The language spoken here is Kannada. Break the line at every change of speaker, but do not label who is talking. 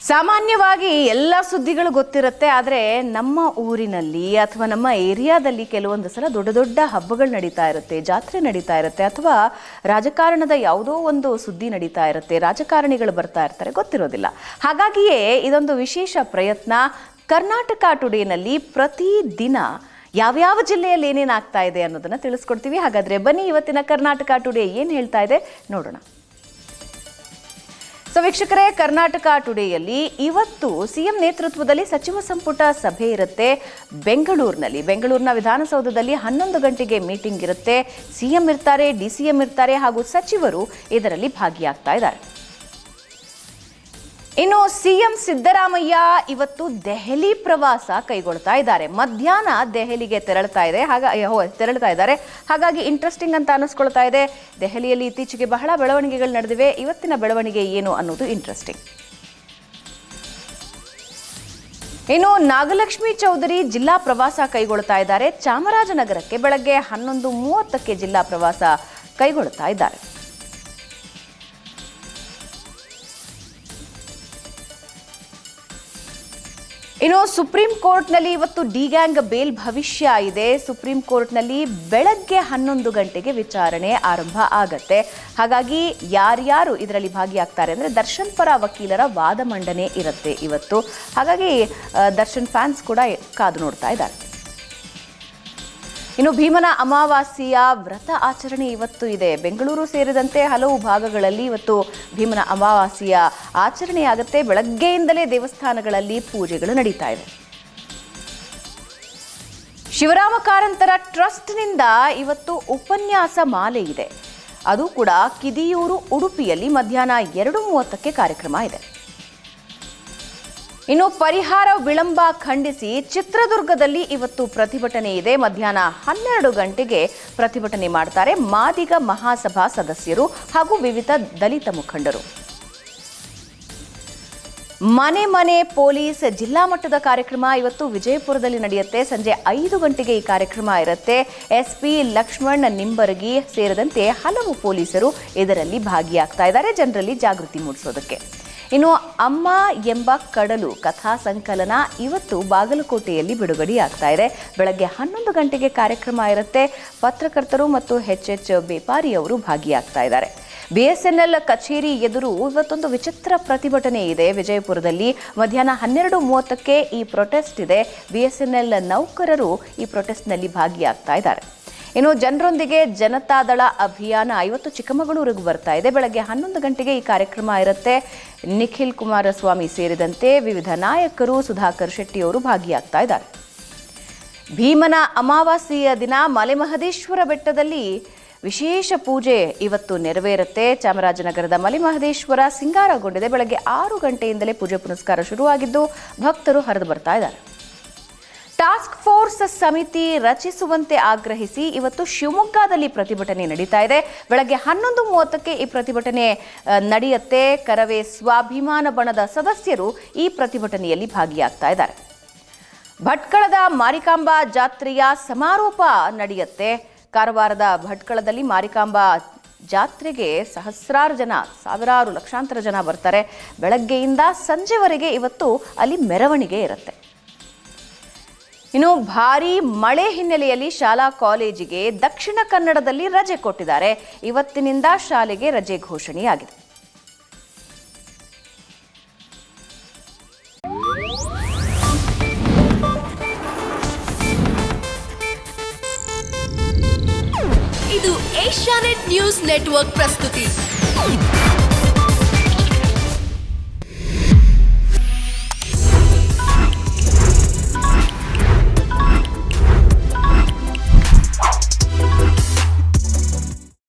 ಸಾಮಾನ್ಯವಾಗಿ ಎಲ್ಲ ಸುದ್ದಿಗಳು ಗೊತ್ತಿರುತ್ತೆ. ಆದರೆ ನಮ್ಮ ಊರಿನಲ್ಲಿ ಅಥವಾ ನಮ್ಮ ಏರಿಯಾದಲ್ಲಿ ಕೆಲವೊಂದು ಸಲ ದೊಡ್ಡ ದೊಡ್ಡ ಹಬ್ಬಗಳು ನಡೀತಾ ಇರುತ್ತೆ, ಜಾತ್ರೆ ನಡೀತಾ ಇರುತ್ತೆ, ಅಥವಾ ರಾಜಕಾರಣದ ಯಾವುದೋ ಒಂದು ಸುದ್ದಿ ನಡೀತಾ ಇರುತ್ತೆ, ರಾಜಕಾರಣಿಗಳು ಬರ್ತಾ ಇರ್ತಾರೆ, ಗೊತ್ತಿರೋದಿಲ್ಲ. ಹಾಗಾಗಿಯೇ ಇದೊಂದು ವಿಶೇಷ ಪ್ರಯತ್ನ. ಕರ್ನಾಟಕ ಟುಡೇನಲ್ಲಿ ಪ್ರತಿದಿನ ಯಾವ್ಯಾವ ಜಿಲ್ಲೆಯಲ್ಲಿ ಏನೇನಾಗ್ತಾ ಇದೆ ಅನ್ನೋದನ್ನ ತಿಳಿಸ್ಕೊಡ್ತೀವಿ. ಹಾಗಾದ್ರೆ ಬನ್ನಿ, ಇವತ್ತಿನ ಕರ್ನಾಟಕ ಟುಡೇ ಏನು ಹೇಳ್ತಾ ಇದೆ ನೋಡೋಣ. ವೀಕ್ಷಕರೇ, ಕರ್ನಾಟಕ ಟುಡೇಯಲ್ಲಿ ಇವತ್ತು ಸಿಎಂ ನೇತೃತ್ವದಲ್ಲಿ ಸಚಿವ ಸಂಪುಟ ಸಭೆ ಇರುತ್ತೆ ಬೆಂಗಳೂರಿನ ವಿಧಾನಸೌಧದಲ್ಲಿ 11 ಗಂಟೆಗೆ ಮೀಟಿಂಗ್ ಇರುತ್ತೆ. ಸಿಎಂ ಇರ್ತಾರೆ, ಡಿಸಿಎಂ ಇರ್ತಾರೆ ಹಾಗೂ ಸಚಿವರು ಇದರಲ್ಲಿ ಭಾಗಿಯಾಗ್ತಾ ಇದ್ದಾರೆ. ಇನ್ನು ಸಿಎಂ ಸಿದ್ದರಾಮಯ್ಯ ಇವತ್ತು ದೆಹಲಿ ಪ್ರವಾಸ ಕೈಗೊಳ್ತಾ ಇದ್ದಾರೆ. ಮಧ್ಯಾಹ್ನ ದೆಹಲಿಗೆ ತೆರಳ್ತಾ ಇದ್ದಾರೆ. ಹಾಗಾಗಿ ಇಂಟ್ರೆಸ್ಟಿಂಗ್ ಅಂತ ಅನಿಸ್ಕೊಳ್ತಾ ಇದೆ. ದೆಹಲಿಯಲ್ಲಿ ಇತ್ತೀಚೆಗೆ ಬಹಳ ಬೆಳವಣಿಗೆಗಳು ನಡೆದಿವೆ. ಇವತ್ತಿನ ಬೆಳವಣಿಗೆ ಏನು ಅನ್ನೋದು ಇಂಟ್ರೆಸ್ಟಿಂಗ್. ಇನ್ನು ನಾಗಲಕ್ಷ್ಮಿ ಚೌಧರಿ ಜಿಲ್ಲಾ ಪ್ರವಾಸ ಕೈಗೊಳ್ತಾ ಇದ್ದಾರೆ. ಚಾಮರಾಜನಗರಕ್ಕೆ ಬೆಳಗ್ಗೆ 11:30ಕ್ಕೆ ಜಿಲ್ಲಾ ಪ್ರವಾಸ ಕೈಗೊಳ್ತಾ ಇದ್ದಾರೆ. ಇನ್ನು ಸುಪ್ರೀಂ ಕೋರ್ಟ್ನಲ್ಲಿ ಇವತ್ತು ಡಿ ಗ್ಯಾಂಗ್ ಬೇಲ್ ಭವಿಷ್ಯ ಇದೆ. ಸುಪ್ರೀಂ ಕೋರ್ಟ್ನಲ್ಲಿ ಬೆಳಗ್ಗೆ 11 ಗಂಟೆಗೆ ವಿಚಾರಣೆ ಆರಂಭ ಆಗತ್ತೆ. ಹಾಗಾಗಿ ಯಾರ್ಯಾರು ಇದರಲ್ಲಿ ಭಾಗಿಯಾಗ್ತಾರೆ ಅಂದರೆ ದರ್ಶನ್ ಪರ ವಕೀಲರ ವಾದ ಮಂಡನೆ ಇರುತ್ತೆ ಇವತ್ತು. ಹಾಗಾಗಿ ದರ್ಶನ್ ಫ್ಯಾನ್ಸ್ ಕೂಡ ಕಾದು ನೋಡ್ತಾ ಇದ್ದಾರೆ. ಇನ್ನು ಭೀಮನ ಅಮಾವಾಸ್ಯೆಯ ವ್ರತ ಆಚರಣೆ ಇವತ್ತು ಇದೆ. ಬೆಂಗಳೂರು ಸೇರಿದಂತೆ ಹಲವು ಭಾಗಗಳಲ್ಲಿ ಇವತ್ತು ಭೀಮನ ಅಮಾವಾಸ್ಯೆಯ ಆಚರಣೆಯಾಗುತ್ತೆ. ಬೆಳಗ್ಗೆಯಿಂದಲೇ ದೇವಸ್ಥಾನಗಳಲ್ಲಿ ಪೂಜೆಗಳು ನಡೀತಾ ಇವೆ. ಶಿವರಾಮ ಕಾರಂತರ ಟ್ರಸ್ಟ್ನಿಂದ ಇವತ್ತು ಉಪನ್ಯಾಸ ಮಾಲೆ ಇದೆ. ಅದು ಕೂಡ ಕಿದಿಯೂರು, ಉಡುಪಿಯಲ್ಲಿ ಮಧ್ಯಾಹ್ನ 2:30ಕ್ಕೆ ಕಾರ್ಯಕ್ರಮ ಇದೆ. ಇನ್ನು ಪರಿಹಾರ ವಿಳಂಬ ಖಂಡಿಸಿ ಚಿತ್ರದುರ್ಗದಲ್ಲಿ ಇವತ್ತು ಪ್ರತಿಭಟನೆ ಇದೆ. ಮಧ್ಯಾಹ್ನ 12 ಗಂಟೆಗೆ ಪ್ರತಿಭಟನೆ ಮಾಡ್ತಾರೆ ಮಾದಿಗ ಮಹಾಸಭಾ ಸದಸ್ಯರು ಹಾಗೂ ವಿವಿಧ ದಲಿತ ಮುಖಂಡರು. ಮನೆ ಮನೆ ಪೊಲೀಸ್ ಜಿಲ್ಲಾ ಮಟ್ಟದ ಕಾರ್ಯಕ್ರಮ ಇವತ್ತು ವಿಜಯಪುರದಲ್ಲಿ ನಡೆಯುತ್ತೆ. ಸಂಜೆ 5 ಗಂಟೆಗೆ ಈ ಕಾರ್ಯಕ್ರಮ ಇರುತ್ತೆ. ಎಸ್ಪಿ ಲಕ್ಷ್ಮಣ್ ನಿಂಬರಗಿ ಸೇರಿದಂತೆ ಹಲವು ಪೊಲೀಸರು ಇದರಲ್ಲಿ ಭಾಗಿಯಾಗ್ತಾ ಇದ್ದಾರೆ, ಜನರಲ್ಲಿ ಜಾಗೃತಿ ಮೂಡಿಸೋದಕ್ಕೆ. ಇನ್ನು ಅಮ್ಮ ಎಂಬ ಕಡಲು ಕಥಾ ಸಂಕಲನ ಇವತ್ತು ಬಾಗಲಕೋಟೆಯಲ್ಲಿ ಬಿಡುಗಡೆಯಾಗ್ತಾ ಇದೆ. ಬೆಳಗ್ಗೆ 11 ಗಂಟೆಗೆ ಕಾರ್ಯಕ್ರಮ ಇರುತ್ತೆ. ಪತ್ರಕರ್ತರು ಮತ್ತು ಎಚ್ ಬೇಪಾರಿ ಅವರು ಭಾಗಿಯಾಗ್ತಾ ಇದ್ದಾರೆ. BSNL ಕಚೇರಿ ಎದುರು ಇವತ್ತೊಂದು ವಿಚಿತ್ರ ಪ್ರತಿಭಟನೆ ಇದೆ ವಿಜಯಪುರದಲ್ಲಿ. ಮಧ್ಯಾಹ್ನ 12:30ಕ್ಕೆ ಈ ಪ್ರೊಟೆಸ್ಟ್ ಇದೆ. BSNL ನೌಕರರು ಈ ಪ್ರೊಟೆಸ್ಟ್ನಲ್ಲಿ ಭಾಗಿಯಾಗ್ತಾ ಇದ್ದಾರೆ. ಇನ್ನು ಜನರೊಂದಿಗೆ ಜನತಾದಳ ಅಭಿಯಾನ ಇವತ್ತು ಚಿಕ್ಕಮಗಳೂರಿಗೆ ಬರ್ತಾ ಇದೆ. ಬೆಳಗ್ಗೆ 11 ಗಂಟೆಗೆ ಈ ಕಾರ್ಯಕ್ರಮ ಇರುತ್ತೆ. ನಿಖಿಲ್ ಕುಮಾರಸ್ವಾಮಿ ಸೇರಿದಂತೆ ವಿವಿಧ ನಾಯಕರು, ಸುಧಾಕರ್ ಶೆಟ್ಟಿ ಅವರು ಭಾಗಿಯಾಗ್ತಾ ಇದ್ದಾರೆ. ಭೀಮನ ಅಮಾವಾಸ್ಯೆಯ ದಿನ ಮಲೆಮಹದೇಶ್ವರ ಬೆಟ್ಟದಲ್ಲಿ ವಿಶೇಷ ಪೂಜೆ ಇವತ್ತು ನೆರವೇರುತ್ತೆ. ಚಾಮರಾಜನಗರದ ಮಲೆಮಹದೇಶ್ವರ ಸಿಂಗಾರಗೊಂಡಿದೆ. ಬೆಳಗ್ಗೆ 6 ಗಂಟೆಯಿಂದಲೇ ಪೂಜೆ ಪುನಸ್ಕಾರ ಶುರುವಾಗಿದ್ದು ಭಕ್ತರು ಹರಿದು ಬರ್ತಾ ಇದ್ದಾರೆ. ಟಾಸ್ಕ್ ಫೋರ್ಸ್ ಸಮಿತಿ ರಚಿಸುವಂತೆ ಆಗ್ರಹಿಸಿ ಇವತ್ತು ಶಿವಮೊಗ್ಗದಲ್ಲಿ ಪ್ರತಿಭಟನೆ ನಡೀತಾ ಇದೆ. ಬೆಳಗ್ಗೆ 11:30ಕ್ಕೆ ಈ ಪ್ರತಿಭಟನೆ ನಡೆಯುತ್ತೆ. ಕರವೇ ಸ್ವಾಭಿಮಾನ ಬಣದ ಸದಸ್ಯರು ಈ ಪ್ರತಿಭಟನೆಯಲ್ಲಿ ಭಾಗಿಯಾಗ್ತಾ ಇದ್ದಾರೆ. ಭಟ್ಕಳದ ಮಾರಿಕಾಂಬಾ ಜಾತ್ರೆಯ ಸಮಾರೋಪ ನಡೆಯುತ್ತೆ. ಕಾರವಾರದ ಭಟ್ಕಳದಲ್ಲಿ ಮಾರಿಕಾಂಬಾ ಜಾತ್ರೆಗೆ ಸಹಸ್ರಾರು ಜನ, ಸಾವಿರಾರು, ಲಕ್ಷಾಂತರ ಜನ ಬರ್ತಾರೆ. ಬೆಳಗ್ಗೆಯಿಂದ ಸಂಜೆವರೆಗೆ ಇವತ್ತು ಅಲ್ಲಿ ಮೆರವಣಿಗೆ ಇರುತ್ತೆ. ಇನ್ನು ಭಾರೀ ಮಳೆ ಹಿನ್ನೆಲೆಯಲ್ಲಿ ಶಾಲಾ ಕಾಲೇಜಿಗೆ ದಕ್ಷಿಣ ಕನ್ನಡದಲ್ಲಿ ರಜೆ ಕೊಟ್ಟಿದ್ದಾರೆ. ಇವತ್ತಿನಿಂದ ಶಾಲೆಗೆ ರಜೆ ಘೋಷಣೆಯಾಗಿದೆ.
ಇದು ಏಷ್ಯಾನೆಟ್ ನ್ಯೂಸ್ ನೆಟ್ವರ್ಕ್ ಪ್ರಸ್ತುತಿ.